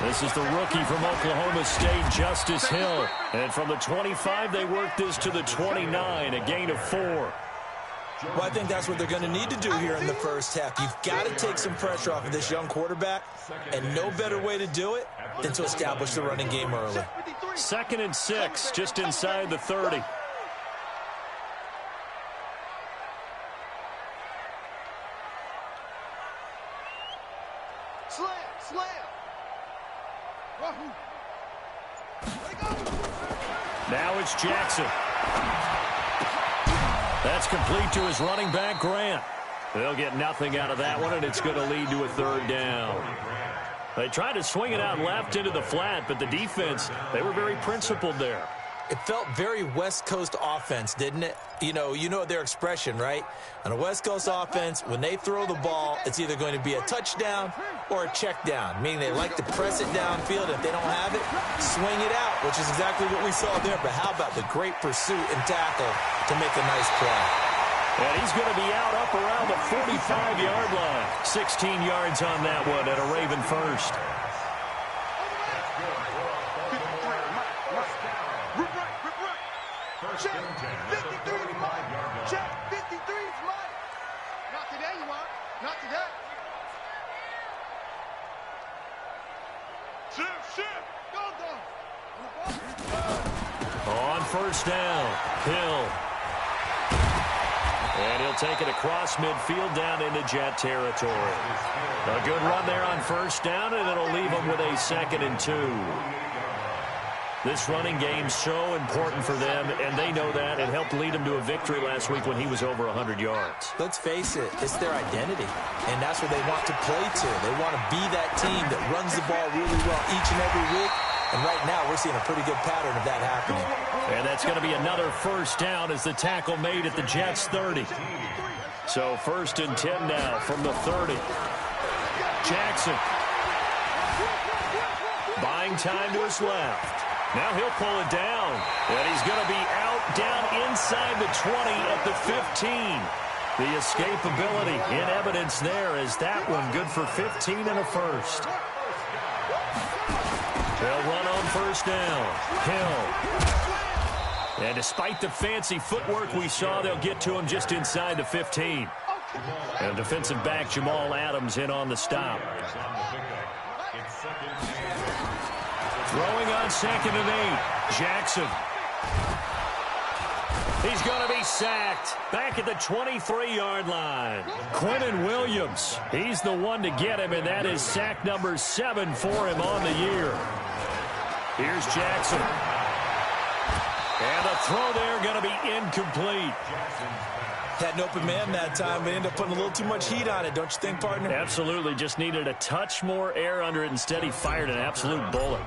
This is the rookie from Oklahoma State, Justice Hill. And from the 25, they work this to the 29, a gain of 4. Well, I think that's what they're going to need to do here in the first half. You've got to take some pressure off of this young quarterback, and no better way to do it than to establish the running game early. 2nd and 6, just inside the 30. Now it's Jackson. That's complete to his running back, Grant. They'll get nothing out of that one, and it's going to lead to a 3rd down. They tried to swing it out left into the flat, but the defense, they were very principled there. It felt very West Coast offense, didn't it? You know their expression, right? On a West Coast offense, when they throw the ball, it's either going to be a touchdown or a check down, meaning they like to press it downfield. If they don't have it, swing it out, which is exactly what we saw there. But how about the great pursuit and tackle to make a nice play? And he's going to be out up around the 45-yard line. 16 yards on that one at a Raven first. Check 53 is mine. Check 53 is mine. Not today, you are. Not today. Shift. Go. On 1st down, Hill. And he'll take it across midfield down into Jet territory. A good run there on 1st down, and it'll leave him with a 2nd and 2. This running game's so important for them, and they know that. It helped lead them to a victory last week when he was over 100 yards. Let's face it, it's their identity, and that's what they want to play to. They want to be that team that runs the ball really well each and every week, and right now we're seeing a pretty good pattern of that happening. And that's going to be another 1st down as the tackle made at the Jets' 30. So 1st and 10 now from the 30. Jackson. Buying time to his left. Now he'll pull it down, and he's going to be out down inside the 20 at the 15. The escapability in evidence there as that one good for 15 and a 1st. They'll run on 1st down. Hill. And despite the fancy footwork we saw, they'll get to him just inside the 15. And defensive back Jamal Adams in on the stop. Throwing on 2nd and 8. Jackson. He's going to be sacked. Back at the 23-yard line. Quentin Williams. He's the one to get him, and that is sack number 7 for him on the year. Here's Jackson. And the throw there going to be incomplete. Had an open man that time, but ended up putting a little too much heat on it, don't you think, partner? Absolutely. Just needed a touch more air under it. Instead, he fired an absolute bullet.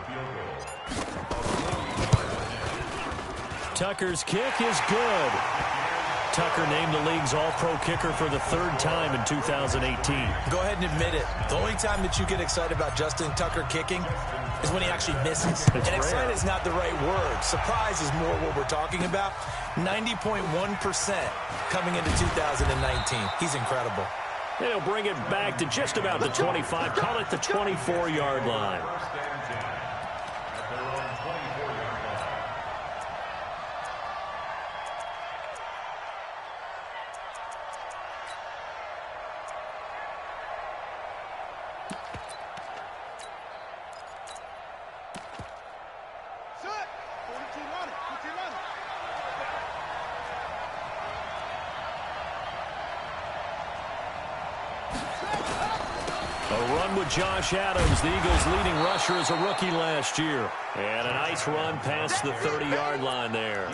Tucker's kick is good. Tucker named the league's all-pro kicker for the 3rd time in 2018. Go ahead and admit it. The only time that you get excited about Justin Tucker kicking is when he actually misses. And excited is not the right word. Surprise is more what we're talking about. 90.1% coming into 2019. He's incredible. They'll bring it back to just about the 25. Call it the 24-yard line. Josh Adams, the Eagles' leading rusher as a rookie last year. And a nice run past the 30-yard line there.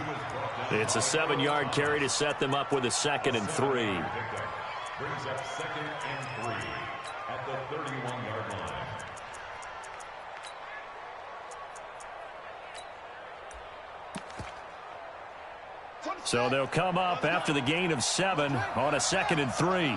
It's a 7-yard carry to set them up with a 2nd and 3. Brings up 2nd and 3 at the 31-yard line. So they'll come up after the gain of 7 on a 2nd and 3.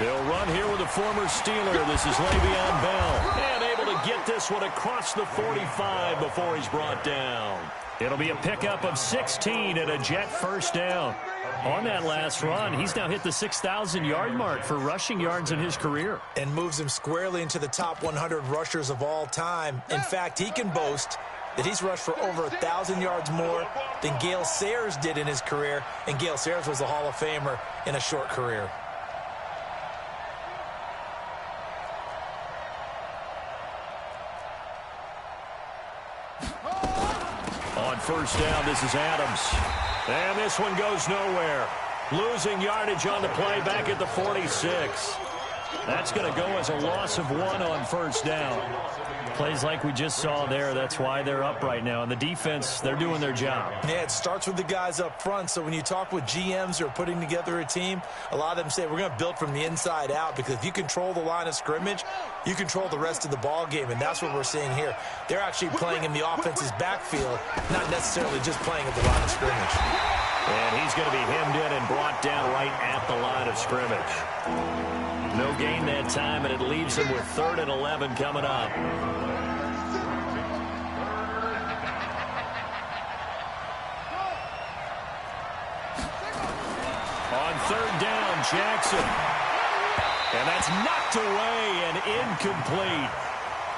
They'll run here with a former Steeler. This is Le'Veon Bell. And able to get this one across the 45 before he's brought down. It'll be a pickup of 16 and a Jet first down. On that last run, he's now hit the 6,000-yard mark for rushing yards in his career. And moves him squarely into the top 100 rushers of all time. In fact, he can boast that he's rushed for over 1,000 yards more than Gale Sayers did in his career. And Gale Sayers was a Hall of Famer in a short career. On first down, this is Adams. And this one goes nowhere. Losing yardage on the play back at the 46. That's going to go as a loss of 1 on first down. Plays like we just saw there. That's why they're up right now. And the defense, they're doing their job. Yeah, it starts with the guys up front. So when you talk with GMs who are putting together a team, a lot of them say we're going to build from the inside out, because if you control the line of scrimmage, you control the rest of the ball game. And that's what we're seeing here. They're actually playing in the offense's backfield, not necessarily just playing at the line of scrimmage. And he's going to be hemmed in and brought down right at the line of scrimmage. No gain that time, and it leaves him with 3rd and 11 coming up. On 3rd down, Jackson. And that's knocked away and incomplete.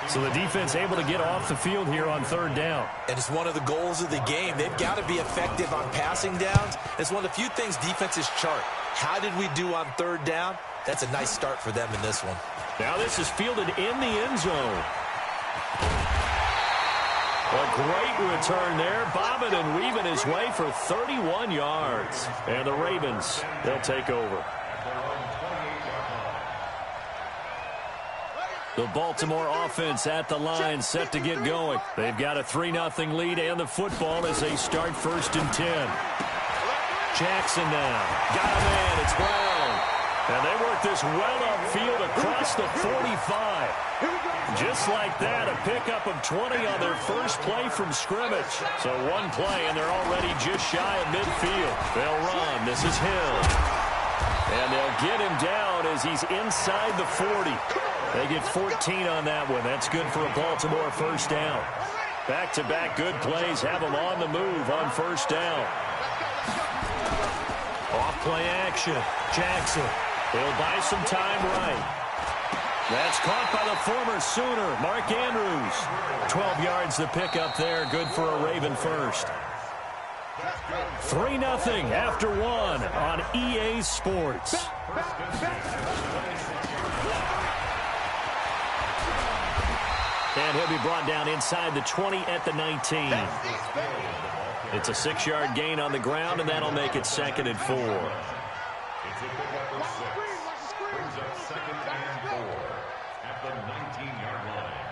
So the defense able to get off the field here on 3rd down. And it's one of the goals of the game. They've got to be effective on passing downs. It's one of the few things defenses chart. How did we do on 3rd down? That's a nice start for them in this one. Now this is fielded in the end zone. A great return there, bobbing and weaving his way for 31 yards. And the Ravens, they'll take over. The Baltimore offense at the line, set to get going. They've got a 3-0 lead and the football as they start 1st and 10. Jackson now. Got a man. It's Brown. And they work this well upfield across the 45. Just like that, a pickup of 20 on their first play from scrimmage. So one play, and they're already just shy of midfield. They'll run. This is Hill. And they'll get him down as he's inside the 40. They get 14 on that one. That's good for a Baltimore first down. Back-to-back good plays have them on the move on first down. Off-play action. Jackson. He'll buy some time right. That's caught by the former Sooner, Mark Andrews. 12 yards to pick up there. Good for a Raven first. 3-0 after 1 on EA Sports. And he'll be brought down inside the 20 at the 19. It's a 6-yard gain on the ground, and that'll make it 2nd and 4. It's a pickup of 6. Brings up 2nd and 4 at the 19-yard line.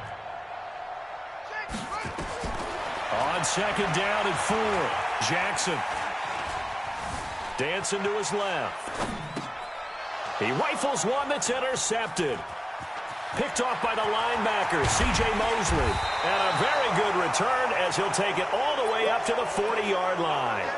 On 2nd down and 4, Jackson. Dancing to his left. He rifles one that's intercepted. Picked off by the linebacker, C.J. Mosley. And a very good return as he'll take it all the way up to the 40-yard line.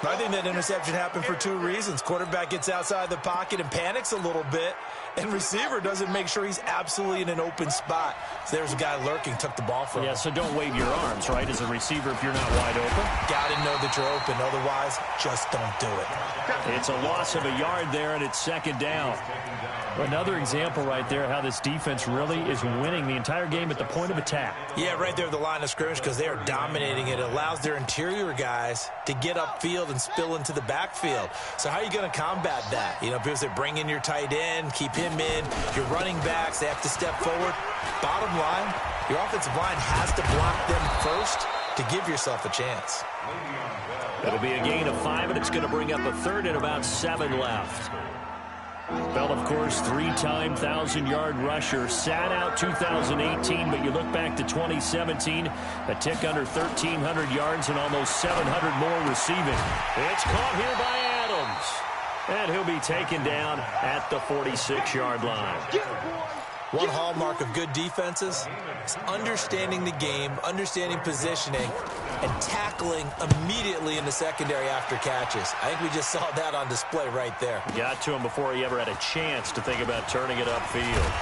I think that interception happened for 2 reasons. Quarterback gets outside the pocket and panics a little bit, and receiver doesn't make sure he's absolutely in an open spot. So there's a guy lurking, took the ball from him. Yeah, so don't wave your arms, right, as a receiver if you're not wide open. Got to know that you're open. Otherwise, just don't do it. It's a loss of a yard there, and it's 2nd down. Another example right there how this defense really is winning the entire game at the point of attack. Yeah, right there at the line of scrimmage, because they are dominating it. It allows their interior guys to get upfield and spill into the backfield. So how are you going to combat that? You know, because they bring in your tight end, keep him in. Your running backs, they have to step forward. Bottom line, your offensive line has to block them first to give yourself a chance. It'll be a gain of 5, and it's going to bring up a 3rd and about 7 left. Bell, of course, 3-time 1,000-yard rusher. Sat out 2018, but you look back to 2017, a tick under 1,300 yards and almost 700 more receiving. It's caught here by Adams. And he'll be taken down at the 46-yard line. One hallmark of good defenses is understanding the game, understanding positioning, and tackling immediately in the secondary after catches. I think we just saw that on display right there. Got to him before he ever had a chance to think about turning it upfield.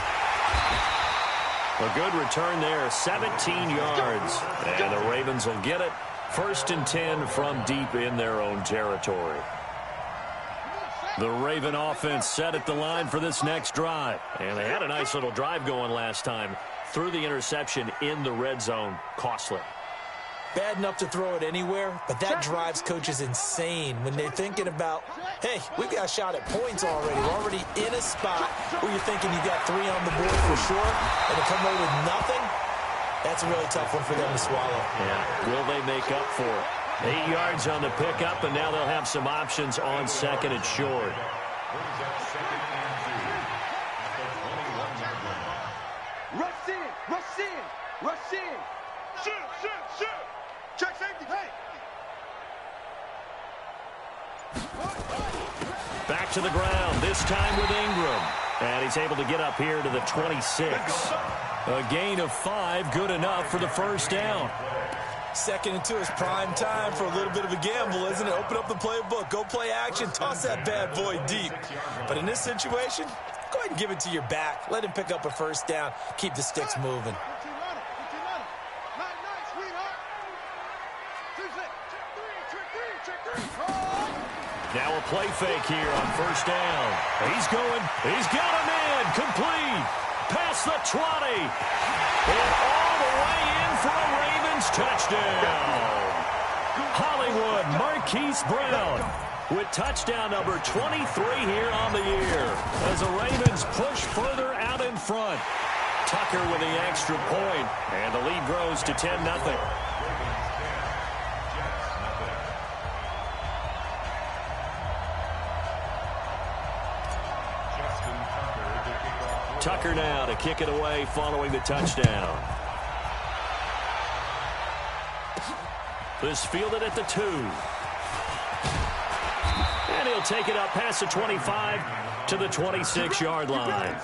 A good return there, 17 yards. And the Ravens will get it First and 10 from deep in their own territory. The Raven offense set at the line for this next drive. And they had a nice little drive going last time. Threw the interception in the red zone. Costly. Bad enough to throw it anywhere, but that drives coaches insane when they're thinking about, hey, we've got a shot at points already. We're already in a spot where you're thinking you got 3 on the board for sure, and to come away with nothing, that's a really tough one for them to swallow. Yeah, will they make up for it? 8 yards on the pickup, and now they'll have some options on second and short. Rush in, rush in, rush in. Shoot, shoot, shoot. Check safety. Hey. Back to the ground, this time with Ingram. And he's able to get up here to the 26. A gain of 5, good enough for the first down. 2nd and 2 is prime time for a little bit of a gamble, isn't it? Open up the playbook, go play action, toss that bad boy deep. But in this situation, go ahead and give it to your back. Let him pick up a first down, keep the sticks moving. Now a play fake here on first down. He's going. He's got him in. Complete. Past the 20. And all the way in for a Ravens touchdown. Hollywood Marquise Brown with touchdown number 23 here on the year as the Ravens push further out in front. Tucker with the extra point, and the lead grows to 10-0. Tucker now to kick it away following the touchdown. This fielded at the 2. And he'll take it up past the 25 to the 26-yard line.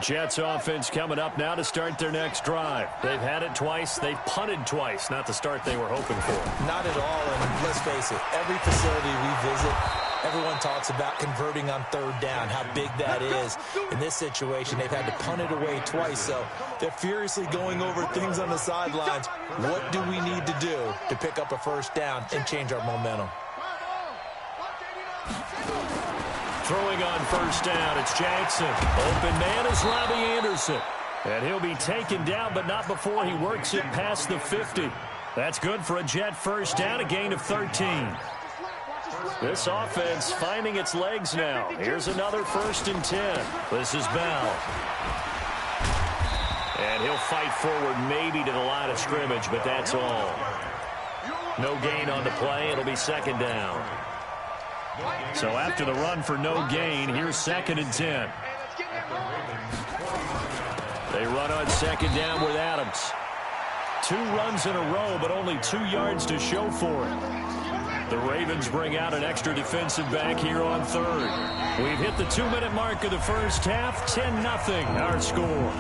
Jets offense coming up now to start their next drive. They've had it twice. They've punted twice. Not the start they were hoping for. Not at all, and let's face it, every facility we visit, everyone talks about converting on 3rd down, how big that is. In this situation, they've had to punt it away twice, so they're furiously going over things on the sidelines. What do we need to do to pick up a first down and change our momentum? Throwing on first down, it's Jackson. Open man is Robbie Anderson. And he'll be taken down, but not before he works it past the 50. That's good for a Jet first down, a gain of 13. This offense finding its legs now. Here's another 1st and 10. This is Bell. And he'll fight forward maybe to the line of scrimmage, but that's all. No gain on the play. It'll be 2nd down. So after the run for no gain, here's 2nd and 10. They run on 2nd down with Adams. 2 runs in a row, but only 2 yards to show for it. The Ravens bring out an extra defensive back here on 3rd. We've hit the 2-minute mark of the first half. 10-0 our score.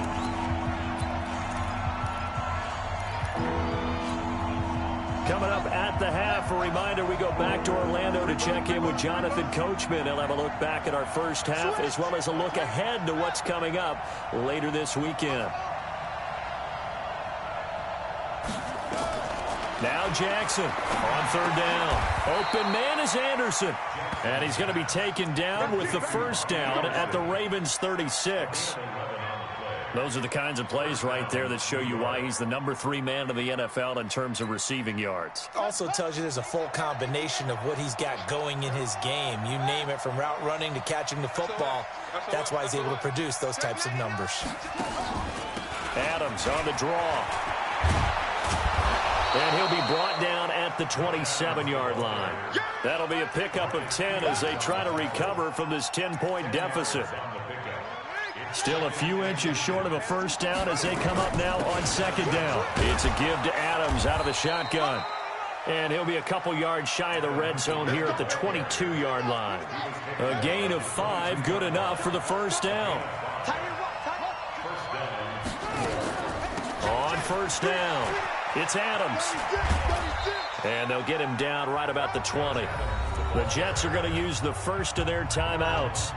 Coming up at the half, a reminder, we go back to Orlando to check in with Jonathan Coachman. He'll have a look back at our first half as well as a look ahead to what's coming up later this weekend. Now Jackson on 3rd down. Open man is Anderson. And he's going to be taken down with the first down at the Ravens 36. Those are the kinds of plays right there that show you why he's the number 3 man of the NFL in terms of receiving yards. Also tells you there's a full combination of what he's got going in his game. You name it, from route running to catching the football. That's why he's able to produce those types of numbers. Adams on the draw. And he'll be brought down at the 27-yard line. That'll be a pickup of 10 as they try to recover from this 10-point deficit. Still a few inches short of a first down as they come up now on 2nd down. It's a give to Adams out of the shotgun. And he'll be a couple yards shy of the red zone here at the 22-yard line. A gain of 5, good enough for the first down. On first down, it's Adams. And they'll get him down right about the 20. The Jets are going to use the first of their timeouts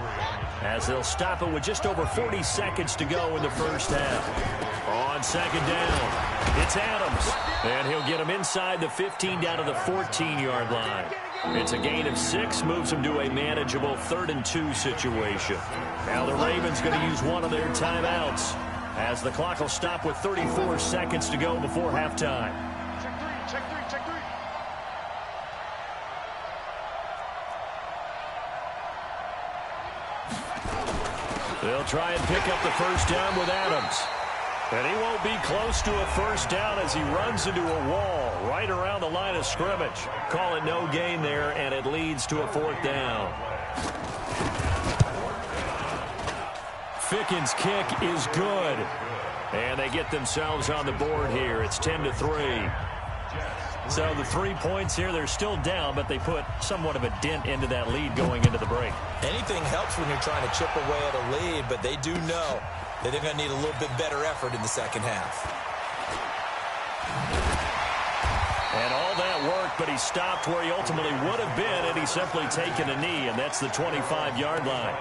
as they'll stop it with just over 40 seconds to go in the first half. On second down, it's Adams, and he'll get him inside the 15 down to the 14-yard line. It's a gain of 6, moves him to a manageable 3rd and 2 situation. Now the Ravens going to use one of their timeouts as the clock will stop with 34 seconds to go before halftime. Check three. They'll try and pick up the first down with Adams. And he won't be close to a first down as he runs into a wall right around the line of scrimmage. Call it no gain there, and it leads to a 4th down. Ficken's kick is good. And they get themselves on the board here. It's 10-3. So the 3 points here, they're still down, but they put somewhat of a dent into that lead going into the break. Anything helps when you're trying to chip away at a lead, but they do know that they're going to need a little bit better effort in the second half. And all that worked, but he stopped where he ultimately would have been, and he's simply taken a knee, and that's the 25-yard line.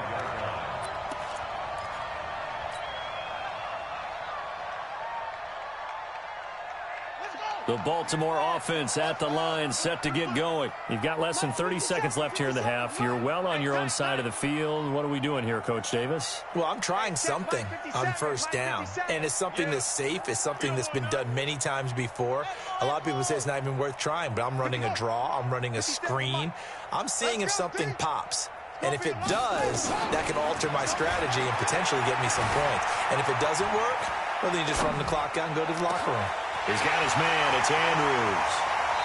The Baltimore offense at the line, set to get going. You've got less than 30 seconds left here in the half. You're well on your own side of the field. What are we doing here, Coach Davis? Well, I'm trying something on first down, and it's something that's safe. It's something that's been done many times before. A lot of people say it's not even worth trying, but I'm running a draw. I'm running a screen. I'm seeing if something pops. And if it does, that can alter my strategy and potentially get me some points. And if it doesn't work, well, then you just run the clock out and go to the locker room. He's got his man. It's Andrews.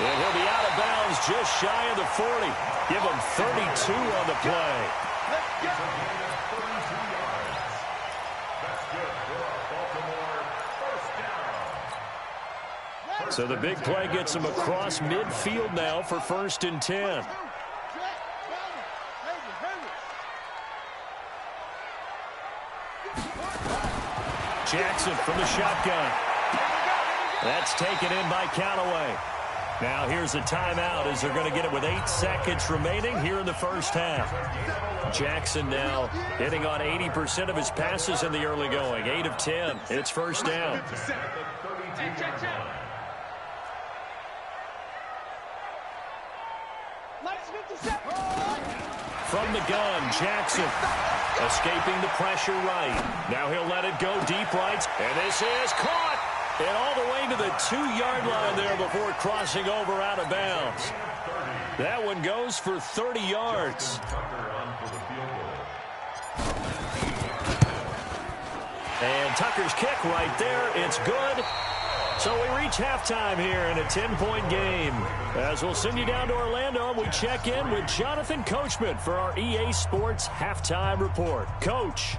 And he'll be out of bounds just shy of the 40. Give him 32 on the play. So the big play gets him across midfield now for 1st and 10. Jackson from the shotgun. That's taken in by Callaway. Now here's a timeout as they're going to get it with 8 seconds remaining here in the first half. Jackson now hitting on 80% of his passes in the early going. 8 of 10. It's first down. From the gun, Jackson escaping the pressure right. Now he'll let it go deep right. And this is caught. And all the way to the 2-yard line there before crossing over out of bounds. That one goes for 30 yards. And Tucker's kick right there. It's good. So we reach halftime here in a 10-point game. As we'll send you down to Orlando, we check in with Jonathan Coachman for our EA Sports Halftime Report. Coach.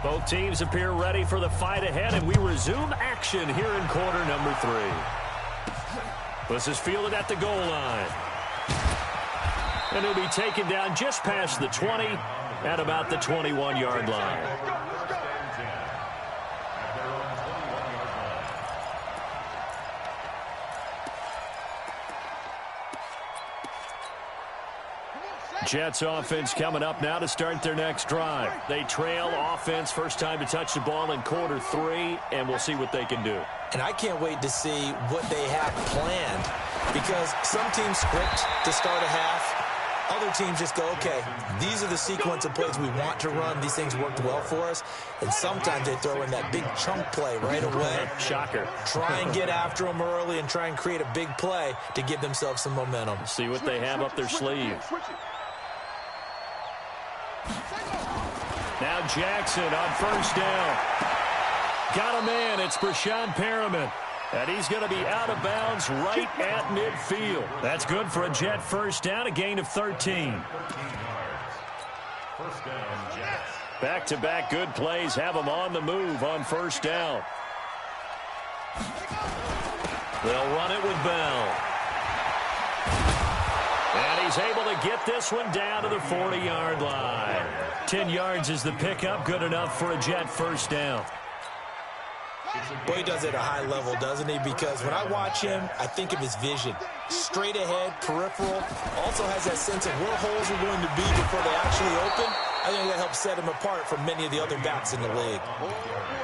Both teams appear ready for the fight ahead, and we resume action here in quarter number 3. This is fielded at the goal line. And he'll be taken down just past the 20 at about the 21-yard line. Jets offense coming up now to start their next drive. They trail offense, first time to touch the ball in quarter 3, and we'll see what they can do. And I can't wait to see what they have planned, because some teams script to start a half. Other teams just go, okay, these are the sequence of plays we want to run. These things worked well for us. And sometimes they throw in that big chunk play right away. Shocker. Try and get after them early and try and create a big play to give themselves some momentum. See what they have up their sleeve. Now Jackson on first down. Got a man. It's Brashon Perriman. And he's going to be out of bounds right at midfield. That's good for a Jet first down, a gain of 13. First down, Jets. Back-to-back good plays have them on the move on first down. They'll run it with Bell. And he's able to get this one down to the 40-yard line. 10 yards is the pickup, good enough for a Jet first down. Boy, he does it at a high level, doesn't he? Because when I watch him, I think of his vision. Straight ahead, peripheral. Also has that sense of where holes are going to be before they actually open. I think that helps set him apart from many of the other backs in the league.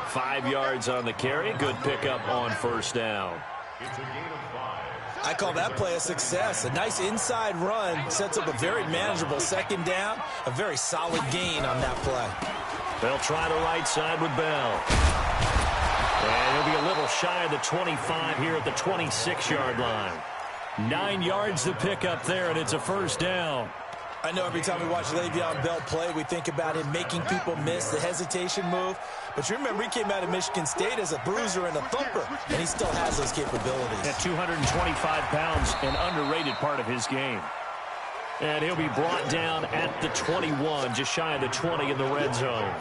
5 yards on the carry. Good pickup on first down. I call that play a success. A nice inside run sets up a very manageable second down. A very solid gain on that play. They'll try the right side with Bell. And he'll be a little shy of the 25 here at the 26-yard line. 9 yards to pick up there, and it's a first down. I know every time we watch Le'Veon Bell play, we think about him making people miss the hesitation move. But you remember, he came out of Michigan State as a bruiser and a thumper, and he still has those capabilities. At 225 pounds, an underrated part of his game. And he'll be brought down at the 21, just shy of the 20 in the red zone.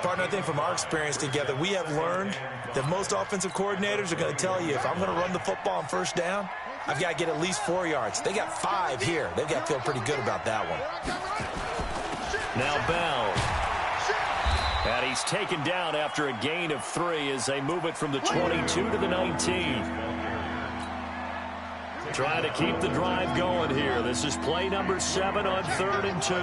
Partner, I think from our experience together, we have learned that most offensive coordinators are going to tell you, if I'm going to run the football on first down, I've got to get at least 4 yards. They got 5 here. They've got to feel pretty good about that one. Now Bell. And he's taken down after a gain of 3 as they move it from the 22 to the 19. Trying to keep the drive going here. This is play number 7 on 3rd and 2.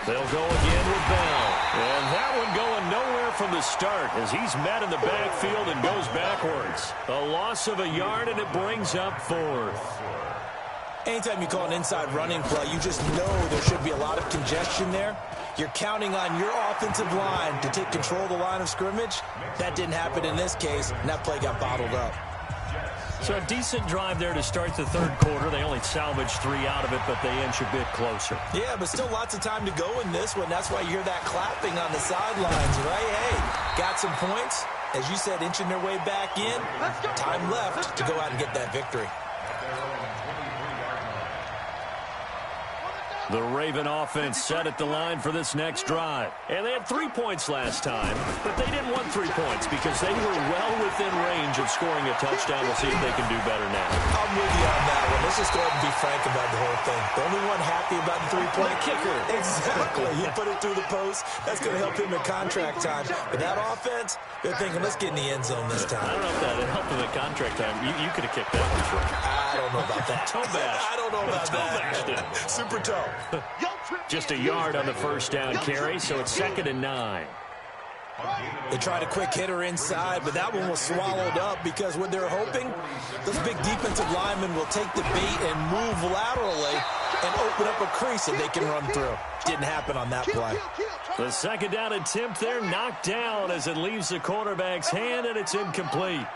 They'll go again with Bell. And that one going nowhere from the start as he's met in the backfield and goes backwards. A loss of a yard, and it brings up 4th. Anytime you call an inside running play, you just know there should be a lot of congestion there. You're counting on your offensive line to take control of the line of scrimmage. That didn't happen in this case, and that play got bottled up. So a decent drive there to start the third quarter. They only salvaged 3 out of it, but they inch a bit closer. Yeah, but still lots of time to go in this one. That's why you hear that clapping on the sidelines, right? Hey, got some points. As you said, inching their way back in. Time left to go out and get that victory. The Raven offense set at the line for this next drive. And they had 3 points last time, but they didn't want 3 points because they were well within range of scoring a touchdown. We'll see if they can do better now. I'm with you on that one. Let's just go ahead and be frank about the whole thing. The only one happy about the 3-point kicker. Exactly. You put it through the post. That's going to help him in contract time. But that offense, they're thinking, let's get in the end zone this time. I don't know if that helped him in contract time. You could have kicked that one short. I don't know about that. Toe bash. I don't know about toe bashed it. Super toe. Just a yard on the first down carry, so it's 2nd and 9. They tried a quick hitter inside, but that one was swallowed up because what they're hoping, those big defensive linemen will take the bait and move laterally and open up a crease that they can run through. Didn't happen on that play. The second down attempt there knocked down as it leaves the quarterback's hand, and it's incomplete.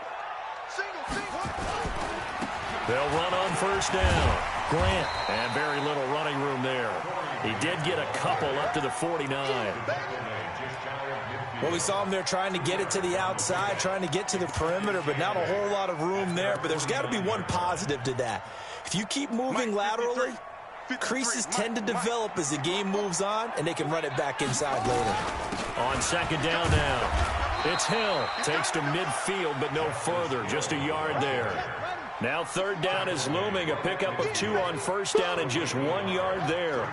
They'll run on first down. Grant, and very little running room there. He did get a couple up to the 49. Well, we saw him there trying to get it to the outside, trying to get to the perimeter, but not a whole lot of room there. But there's got to be one positive to that. If you keep moving laterally, creases tend to develop as the game moves on, and they can run it back inside later. On second down now, it's Hill. Takes to midfield, but no further. Just a yard there. Now third down is looming. A pickup of 2 on first down and just 1 yard there.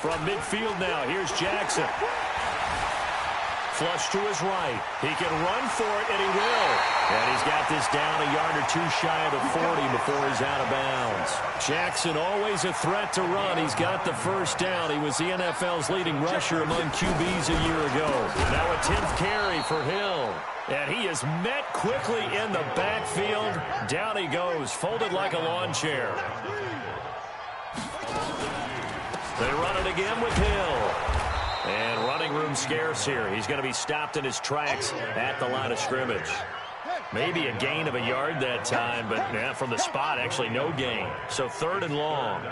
From midfield now, here's Jackson. Flush to his right. He can run for it, and he will. And he's got this down a yard or 2 shy of the 40 before he's out of bounds. Jackson always a threat to run. He's got the first down. He was the NFL's leading rusher among QBs a year ago. Now a 10th carry for Hill. And he is met quickly in the backfield. Down he goes, folded like a lawn chair. They run it again with Hill. And running room scarce here. He's going to be stopped in his tracks at the line of scrimmage. Maybe a gain of a yard that time, but from the spot, actually no gain. So 3rd and long.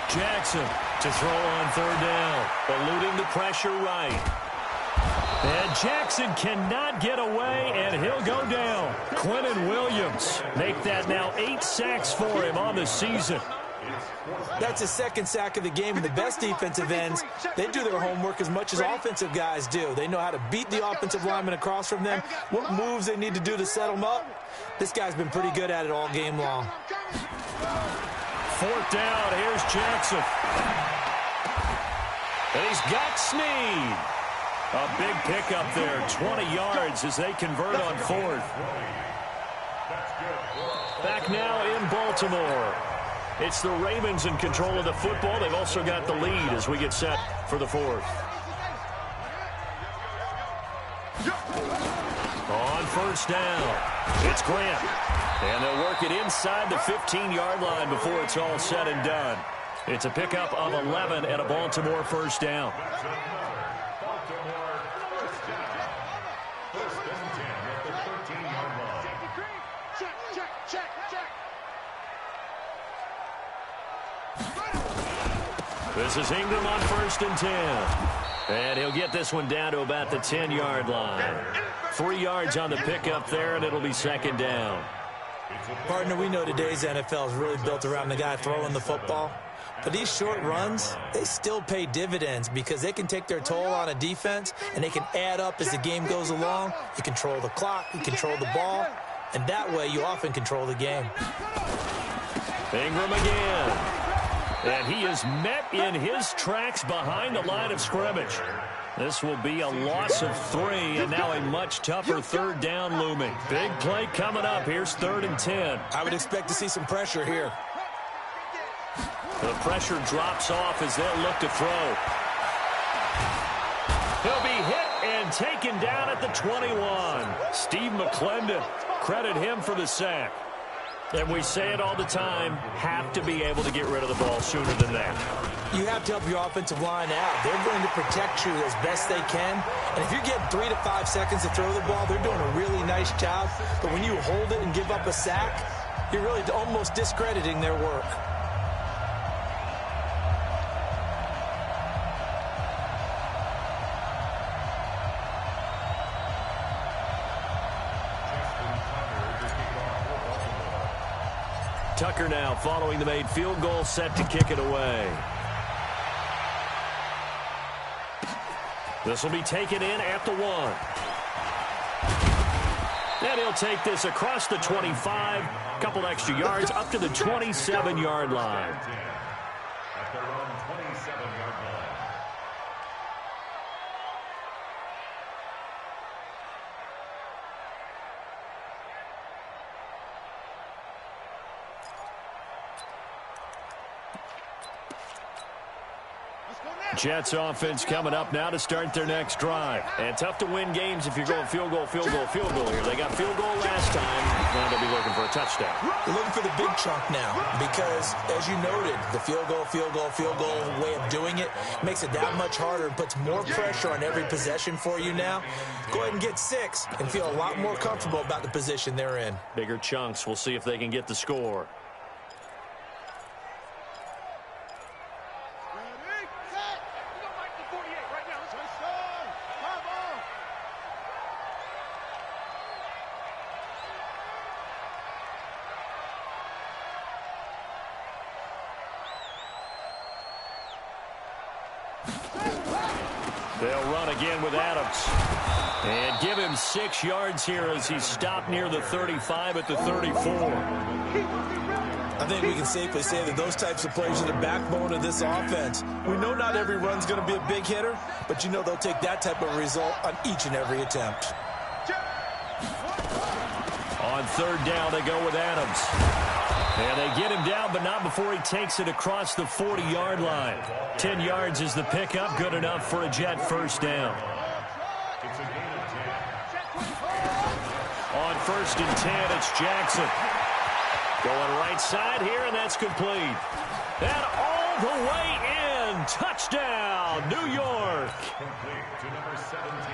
Jackson To throw on third down, eluding the pressure right. And Jackson cannot get away, and he'll go down. Quinnen Williams make that now 8 sacks for him on the season. That's his second sack of the game, and the best defensive ends, they do their homework as much as offensive guys do. They know how to beat the offensive lineman across from them, what moves they need to do to set them up. This guy's been pretty good at it all game long. Fourth down, here's Jackson. And he's got Snead. A big pickup there, 20 yards as they convert on fourth. Back now in Baltimore. It's the Ravens in control of the football. They've also got the lead as we get set for the fourth. On first down, it's Grant. And they'll work it inside the 15-yard line before it's all said and done. It's a pickup of 11 and a Baltimore first down. This is Ingram on first and 10. And he'll get this one down to about the 10-yard line. 3 yards on the pickup there, and it'll be second down. Partner, we know today's NFL is really built around the guy throwing the football. But these short runs, they still pay dividends because they can take their toll on a defense, and they can add up as the game goes along. You control the clock, you control the ball, and that way you often control the game. Ingram again. And he is met in his tracks behind the line of scrimmage. This will be a loss of 3, and now a much tougher third down looming. Big play coming up. Here's 3rd and 10. I would expect to see some pressure here. The pressure drops off as they'll look to throw. He'll be hit and taken down at the 21. Steve McClendon, credit him for the sack. And we say it all the time, have to be able to get rid of the ball sooner than that. You have to help your offensive line out. They're going to protect you as best they can. And if you're getting 3 to 5 seconds to throw the ball, they're doing a really nice job. But when you hold it and give up a sack, you're really almost discrediting their work. Tucker now following the made field goal, set to kick it away. This will be taken in at the 1. And he'll take this across the 25, a couple extra yards up to the 27-yard line. At their own 27-yard line. Jets offense coming up now to start their next drive. And tough to win games if you're going field goal, field goal, field goal here. They got field goal last time. Now they'll be looking for a touchdown. They're looking for the big chunk now because, as you noted, the field goal way of doing it makes it that much harder and puts more pressure on every possession for you now. Go ahead and get 6 and feel a lot more comfortable about the position they're in. Bigger chunks. We'll see if they can get the score. They'll run again with Adams. And give him 6 yards here as he's stopped near the 35 at the 34. I think we can safely say that those types of plays are the backbone of this offense. We know not every run's going to be a big hitter, but you know they'll take that type of result on each and every attempt. On third down, they go with Adams. And they get him down, but not before he takes it across the 40-yard line. 10 yards is the pickup, good enough for a Jet first down. On first and 10, it's Jackson. Going right side here, and that's complete. And all the way in. Touchdown, New York.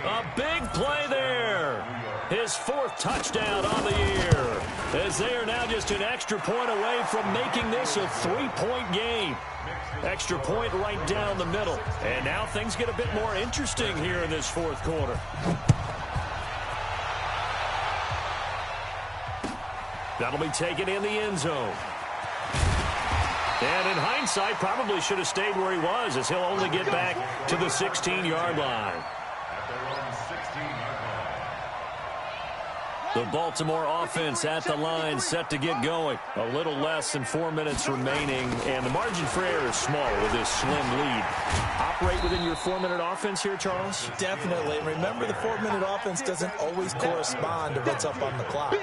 A big play there. His 4th touchdown on the year. as they are now just an extra point away from making this a 3-point game. Extra point right down the middle. And now things get a bit more interesting here in this fourth quarter. That'll be taken in the end zone. And in hindsight, probably should have stayed where he was, as he'll only get back to the 16-yard line. The Baltimore offense at the line, set to get going. A little less than 4 minutes remaining, and the margin for error is small with this slim lead. Operate within your 4-minute offense here, Charles? Definitely. And remember, the 4-minute offense doesn't always correspond to what's up on the clock.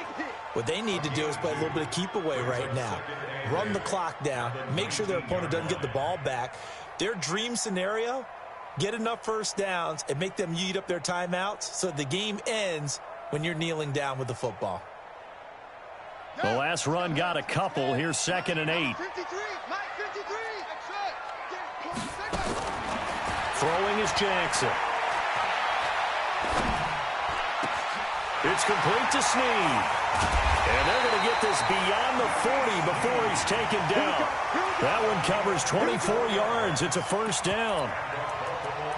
What they need to do is play a little bit of keep away right now. Run the clock down. Make sure their opponent doesn't get the ball back. Their dream scenario, get enough first downs and make them eat up their timeouts so the game ends when you're kneeling down with the football. The last run got a couple. Here's 2nd and 8. 53, Mike 53. Throwing is Jackson. It's complete to Snead. And they're going to get this beyond the 40 before he's taken down. That one covers 24 yards. It's a first down.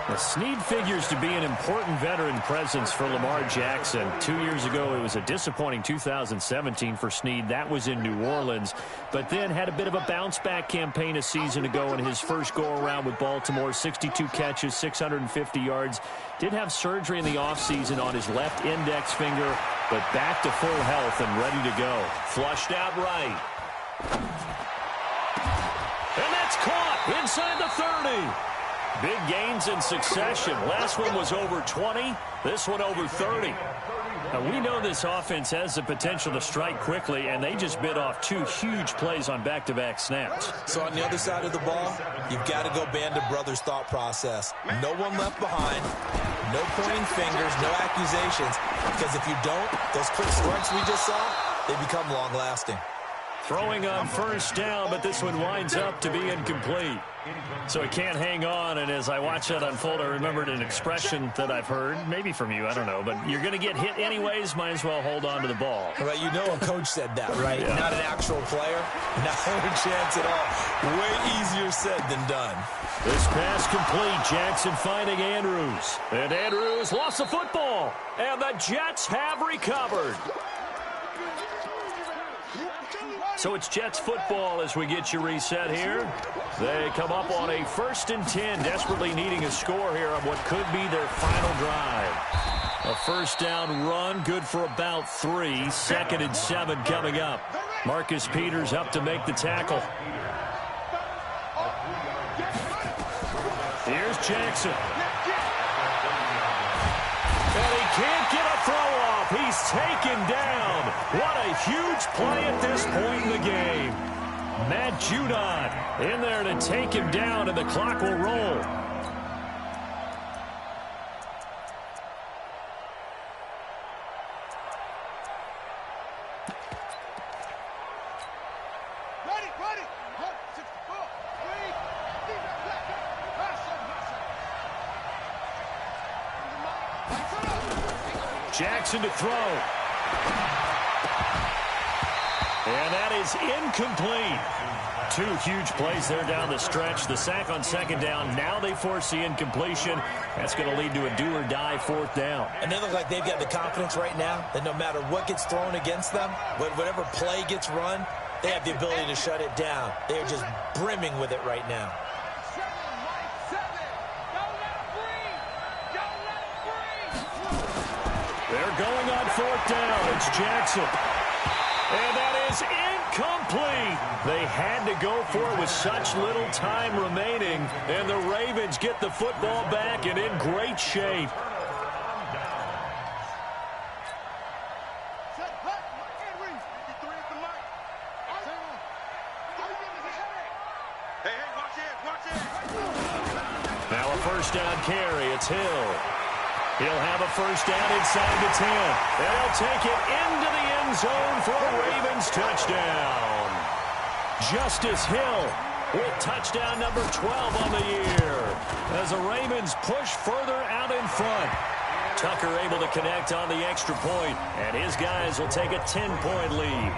Well, Snead figures to be an important veteran presence for Lamar Jackson. 2 years ago, it was a disappointing 2017 for Snead. That was in New Orleans. But then had a bit of a bounce-back campaign a season ago in his first go-around with Baltimore. 62 catches, 650 yards. Did have surgery in the offseason on his left index finger, but back to full health and ready to go. Flushed out right. And that's caught inside the 30. Big gains in succession. Last one was over 20. This one over 30. Now, we know this offense has the potential to strike quickly, and they just bit off 2 huge plays on back-to-back snaps. So on the other side of the ball, you've got to go band of brothers thought process. No one left behind. No pointing fingers, no accusations. Because if you don't, those quick strikes we just saw, they become long-lasting. Throwing on first down, but this one winds up to be incomplete. So he can't hang on, and as I watch that unfold, I remembered an expression that I've heard, maybe from you, I don't know, but you're going to get hit anyways, might as well hold on to the ball. Right, you know a coach said that, right? Yeah. Not an actual player, not a chance at all. Way easier said than done. This pass complete, Jackson finding Andrews. And Andrews lost the football, and the Jets have recovered. So it's Jets football as we get you reset here. They come up on a 1st and 10, desperately needing a score here on what could be their final drive. A first down run, good for about 3. 2nd and 7 coming up. Marcus Peters up to make the tackle. Here's Jackson. And he can't get a throw off. He's taken down. What a huge play at this point in the game. Matt Judon in there to take him down, and the clock will roll. Jackson to throw. And that is incomplete. 2 huge plays there down the stretch. The sack on 2nd down. Now they force the incompletion. That's going to lead to a do-or-die 4th down. And they look like they've got the confidence right now that no matter what gets thrown against them, whatever play gets run, they have the ability to shut it down. They're just brimming with it right now. They're going on 4th down. It's Jackson. And that is incomplete. They had to go for it with such little time remaining. And the Ravens get the football back and in great shape. Now a first down carry. It's Hill. He'll have a first down inside the 10. And he'll take it into the end zone for a Ravens touchdown. Justice Hill with touchdown number 12 on the year as the Ravens push further out in front. Tucker able to connect on the extra point, and his guys will take a 10-point lead.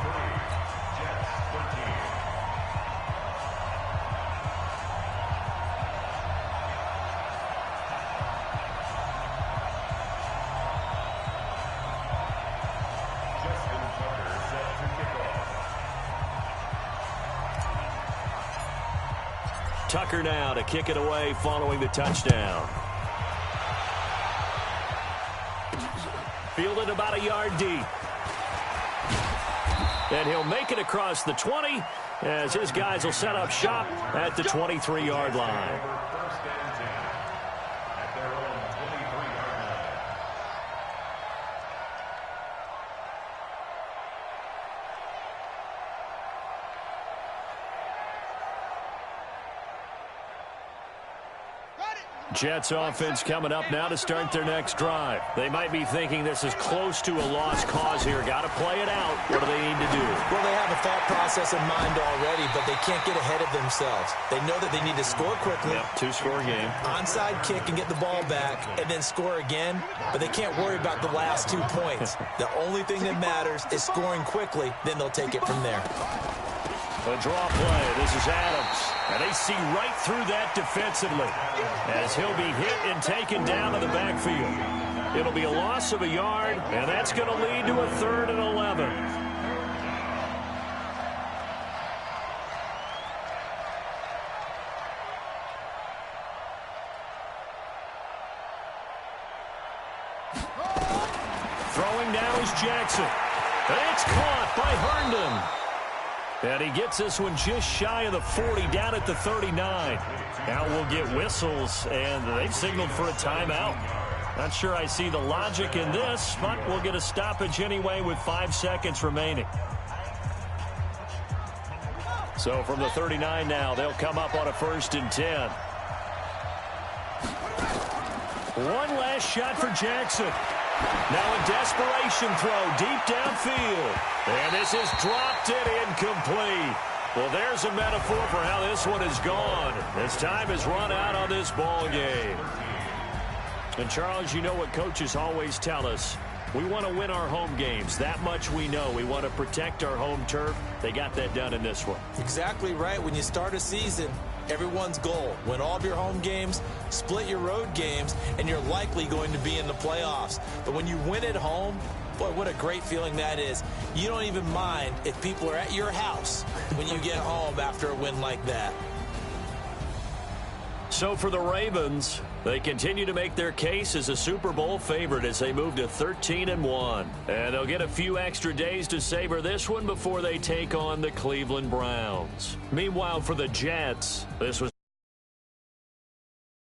Tucker now to kick it away following the touchdown. Fielded about a yard deep. And he'll make it across the 20 as his guys will set up shop at the 23-yard line. Jets offense coming up now to start their next drive. They might be thinking this is close to a lost cause here. Got to play it out. What do they need to do? Well, they have a thought process in mind already, but they can't get ahead of themselves. They know that they need to score quickly. Yep, two-score game. Onside kick and get the ball back and then score again, but they can't worry about the last 2 points. The only thing that matters is scoring quickly, then they'll take it from there. A draw play. This is Adams. And they see right through that defensively as he'll be hit and taken down to the backfield. It'll be a loss of a yard, and that's going to lead to a 3rd and 11. Throwing now is Jackson. And it's caught by Herndon. And he gets this one just shy of the 40, down at the 39. Now we'll get whistles, and they've signaled for a timeout. Not sure I see the logic in this, but we'll get a stoppage anyway with 5 seconds remaining. So from the 39 now, they'll come up on a 1st and 10. One last shot for Jackson. Now a desperation throw deep downfield. And this is dropped and incomplete. Well, there's a metaphor for how this one is gone. As time has run out on this ball game. And, Charles, you know what coaches always tell us. We want to win our home games. That much we know. We want to protect our home turf. They got that done in this one. Exactly right. When you start a season, everyone's goal: win all of your home games, split your road games, and you're likely going to be in the playoffs. But when you win at home, boy, what a great feeling that is. You don't even mind if people are at your house when you get home after a win like that. So for the Ravens, they continue to make their case as a Super Bowl favorite as they move to 13-1. And they'll get a few extra days to savor this one before they take on the Cleveland Browns. Meanwhile, for the Jets, this was